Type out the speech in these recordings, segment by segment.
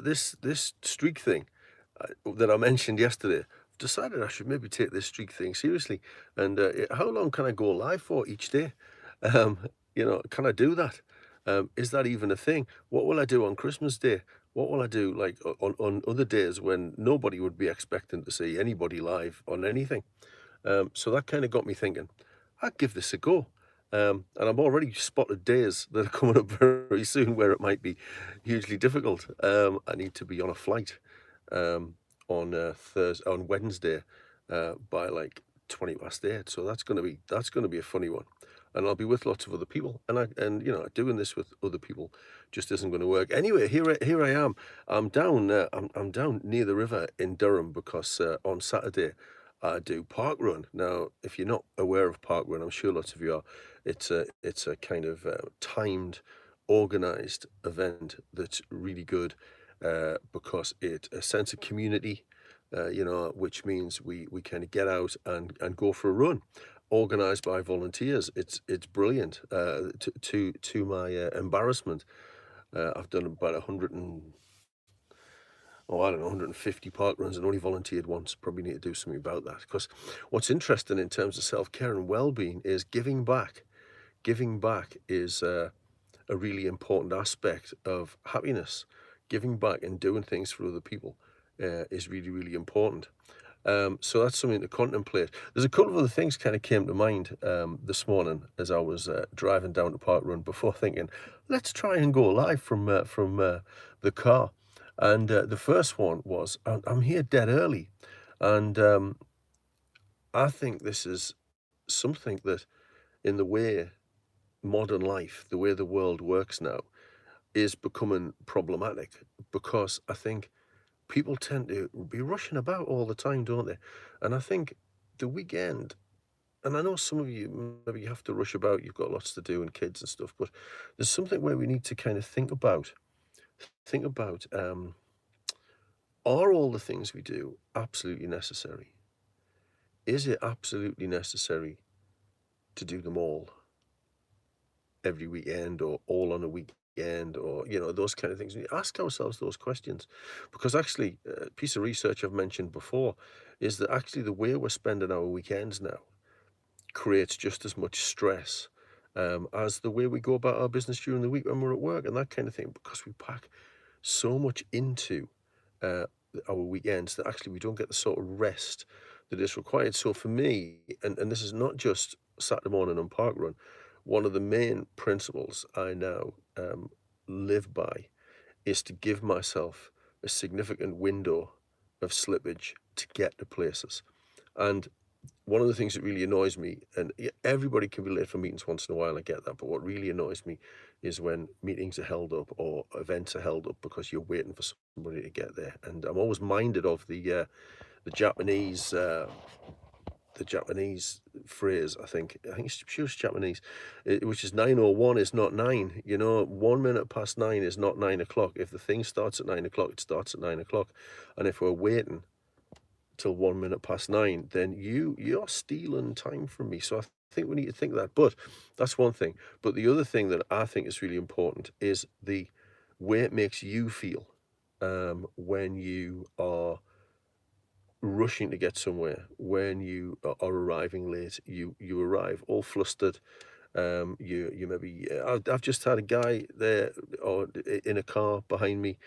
this streak thing that I mentioned yesterday. I've decided I should maybe take this streak thing seriously. And how long can I go live for each day? Can I do that? Is that even a thing? What will I do on Christmas Day? What will I do like on other days when nobody would be expecting to see anybody live on anything? So that kind of got me thinking, I'd give this a go. And I've already spotted days that are coming up very soon where it might be hugely difficult. I need to be on a flight on Thursday, on Wednesday, by like 20 past 8. So that's gonna be a funny one. And I'll be with lots of other people, and doing this with other people just isn't going to work. Anyway, here I am. I'm down near the river in Durham because on Saturday I do Parkrun. Now, if you're not aware of Parkrun, I'm sure lots of you are. It's a kind of timed, organized event that's really good because it a sense of community, which means we kind of get out and go for a run, organized by volunteers. It's brilliant. To my embarrassment, I've done about 150 park runs and only volunteered once. Probably need to do something about that. Because what's interesting in terms of self-care and well-being is giving back. Giving back is a really important aspect of happiness. Giving back and doing things for other people is really, really important. So that's something to contemplate. There's a couple of other things kind of came to mind this morning as I was driving down to Park Run before thinking, let's try and go live from the car. And the first one was, I'm here dead early. And I think this is something that in the way modern life, the way the world works now, is becoming problematic because I think people tend to be rushing about all the time, don't they? And I think the weekend, and I know some of you maybe you have to rush about, you've got lots to do and kids and stuff, but there's something where we need to kind of think about, are all the things we do absolutely necessary? Is it absolutely necessary to do them all every weekend or all on a weekend or, those kind of things? We ask ourselves those questions because actually, a piece of research I've mentioned before is that actually the way we're spending our weekends now creates just as much stress as the way we go about our business during the week when we're at work and that kind of thing because we pack so much into uh, our weekends that actually we don't get the sort of rest that is required. So for me, and this is not just Saturday morning on Park Run, one of the main principles I now live by is to give myself a significant window of slippage to get to places. And one of the things that really annoys me, and everybody can be late for meetings once in a while, I get that, but what really annoys me is when meetings are held up or events are held up because you're waiting for somebody to get there. And I'm always minded of the Japanese the Japanese phrase. I think it's sure it's Japanese, which is 9:01 is not nine. 1 minute past nine is not 9 o'clock. If the thing starts at 9 o'clock, it starts at 9 o'clock, and if we're waiting till 1 minute past nine, then you're stealing time from me. So I think we need to think that. But that's one thing. But the other thing that I think is really important is the way it makes you feel when you are rushing to get somewhere, when you are arriving late, you arrive all flustered. You maybe I've just had a guy there or in a car behind me,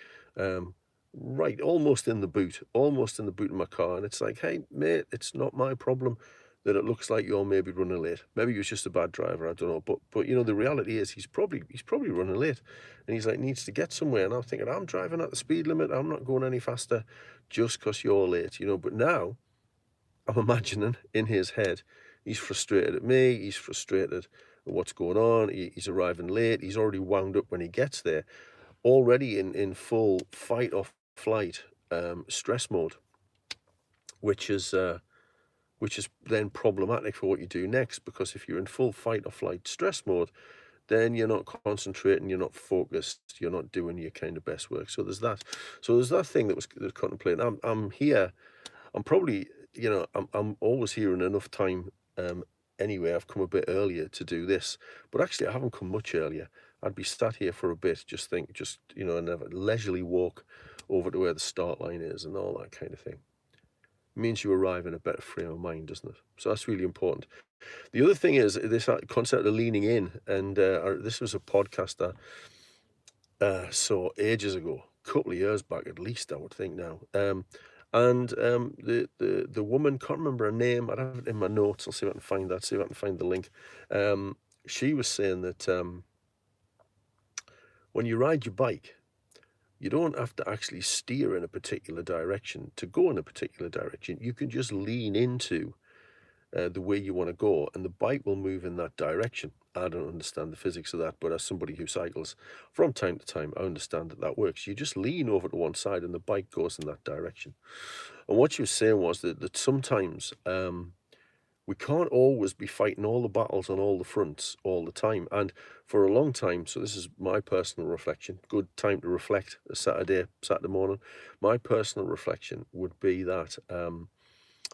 right, almost in the boot of my car, and it's like, hey mate, it's not my problem that it looks like you're maybe running late. Maybe he was just a bad driver, I don't know. But the reality is he's probably running late, and he's like needs to get somewhere. And I'm thinking I'm driving at the speed limit. I'm not going any faster, just because you're late. But now I'm imagining in his head, he's frustrated at me, he's frustrated at what's going on, he's arriving late, he's already wound up when he gets there, already in full fight or flight stress mode, which is which is then problematic for what you do next. Because if you're in full fight or flight stress mode, then you're not concentrating, you're not focused, you're not doing your kind of best work. So there's that thing that was contemplating. I'm here. I'm probably, I'm always here in enough time. Anyway, I've come a bit earlier to do this, but actually I haven't come much earlier. I'd be sat here for a bit, and have a leisurely walk over to where the start line is and all that kind of thing. It means you arrive in a better frame of mind, doesn't it? So that's really important. The other thing is this concept of leaning in, and this was a podcast I saw ages ago, a couple of years back at least, I would think now. The woman, can't remember her name, I'd have it in my notes, I'll see if I can find that, see if I can find the link. She was saying that when you ride your bike, you don't have to actually steer in a particular direction to go in a particular direction. You can just lean into the way you want to go, and the bike will move in that direction. I don't understand the physics of that, but as somebody who cycles from time to time, I understand that that works. You just lean over to one side, and the bike goes in that direction. And what she was saying was that sometimes we can't always be fighting all the battles on all the fronts all the time. And for a long time, so this is my personal reflection, good time to reflect a Saturday morning. My personal reflection would be that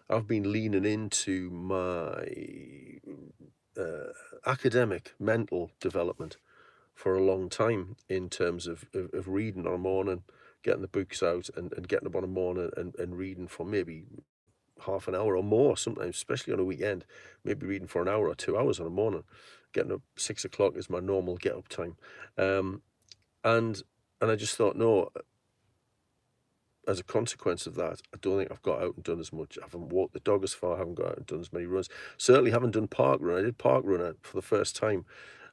I've been leaning into my academic mental development for a long time in terms of reading on a morning, getting the books out and getting up on a morning and reading for maybe half an hour or more sometimes, especially on a weekend, maybe reading for an hour or 2 hours on a morning. Getting up 6 o'clock is my normal get up time. Um, and I just thought, no, as a consequence of that, I don't think I've got out and done as much. I haven't walked the dog as far, I haven't got out and done as many runs. Certainly haven't done Parkrun. I did Parkrun for the first time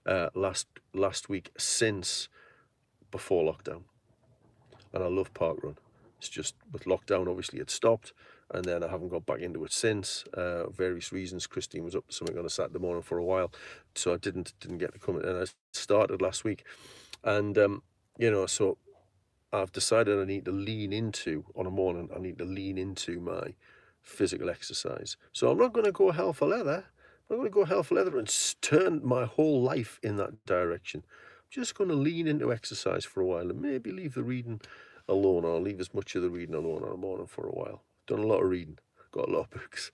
last week since before lockdown. And I love Parkrun. It's just with lockdown, obviously it stopped, and then I haven't got back into it since. Various reasons. Christine was up to something on a Saturday morning for a while, so I didn't get to come in. And I started last week, and so I've decided I need to lean into on a morning. I need to lean into my physical exercise. So I'm not going to go hell for leather. I'm not going to go hell for leather and turn my whole life in that direction. I'm just going to lean into exercise for a while and maybe leave the reading alone, or leave as much of the reading alone on a morning for a while. Done a lot of reading. Got a lot of books.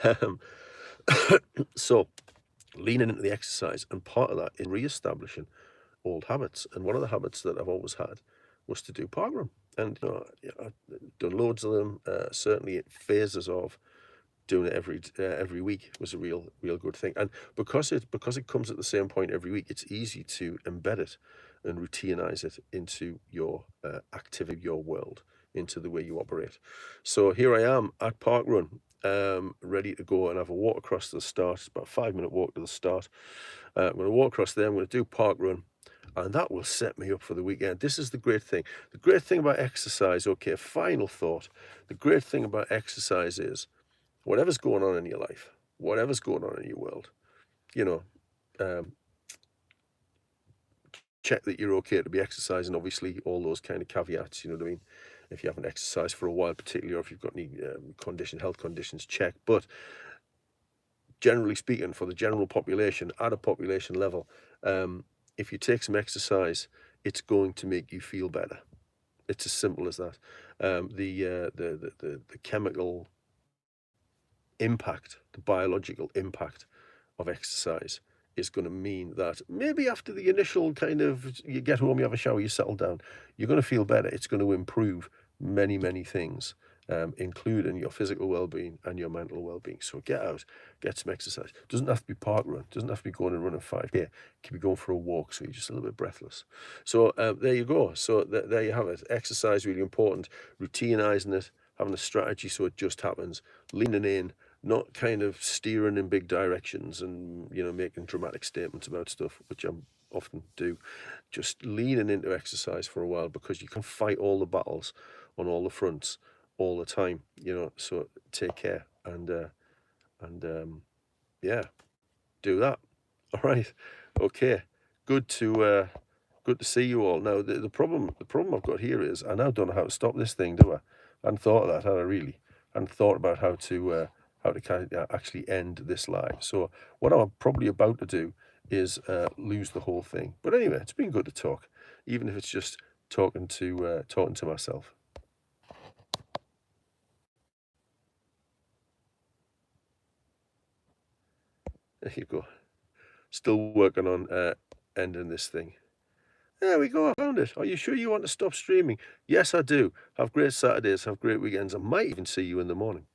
Um, so leaning into the exercise, and part of that is re-establishing old habits. And one of the habits that I've always had was to do parkrun. And I've done loads of them. Certainly, phases of doing it every week was a real good thing. And because it comes at the same point every week, it's easy to embed it and routinize it into your activity, your world, into the way you operate. So here I am at Parkrun, ready to go and have a walk across to the start. It's about a 5-minute walk to the start. I'm going to walk across there. I'm going to do Parkrun, and that will set me up for the weekend. This is the great thing. The great thing about exercise, okay, final thought. The great thing about exercise is whatever's going on in your life, whatever's going on in your world, you know, um, check that you're okay to be exercising, obviously, all those kind of caveats, you know what I mean? If you haven't exercised for a while, particularly, or if you've got any health conditions, check. But generally speaking, for the general population, at a population level, if you take some exercise, it's going to make you feel better. It's as simple as that. The chemical impact, the biological impact of exercise is going to mean that maybe after the initial kind of, you get home, you have a shower, you settle down, you're going to feel better. It's going to improve many, many things, including your physical well-being and your mental well-being. So get out, get some exercise. Doesn't have to be park run, doesn't have to be going and running 5K. It can be going for a walk, so you're just a little bit breathless. So there you go. So there you have it. Exercise, really important. Routinizing it, having a strategy so it just happens, leaning in, not kind of steering in big directions and, making dramatic statements about stuff, which I often do. Just leaning into exercise for a while, because you can fight all the battles on all the fronts all the time, so take care and yeah, do that. All right. Okay. Good to see you all. Now the problem I've got here is I now don't know how to stop this thing, do I? I hadn't thought of that, had I really? I hadn't thought about how to kind of actually end this live. So what I'm probably about to do is lose the whole thing. But anyway, it's been good to talk, even if it's just talking to myself. There you go. Still working on ending this thing. There we go, I found it. Are you sure you want to stop streaming? Yes, I do. Have great Saturdays, have great weekends. I might even see you in the morning.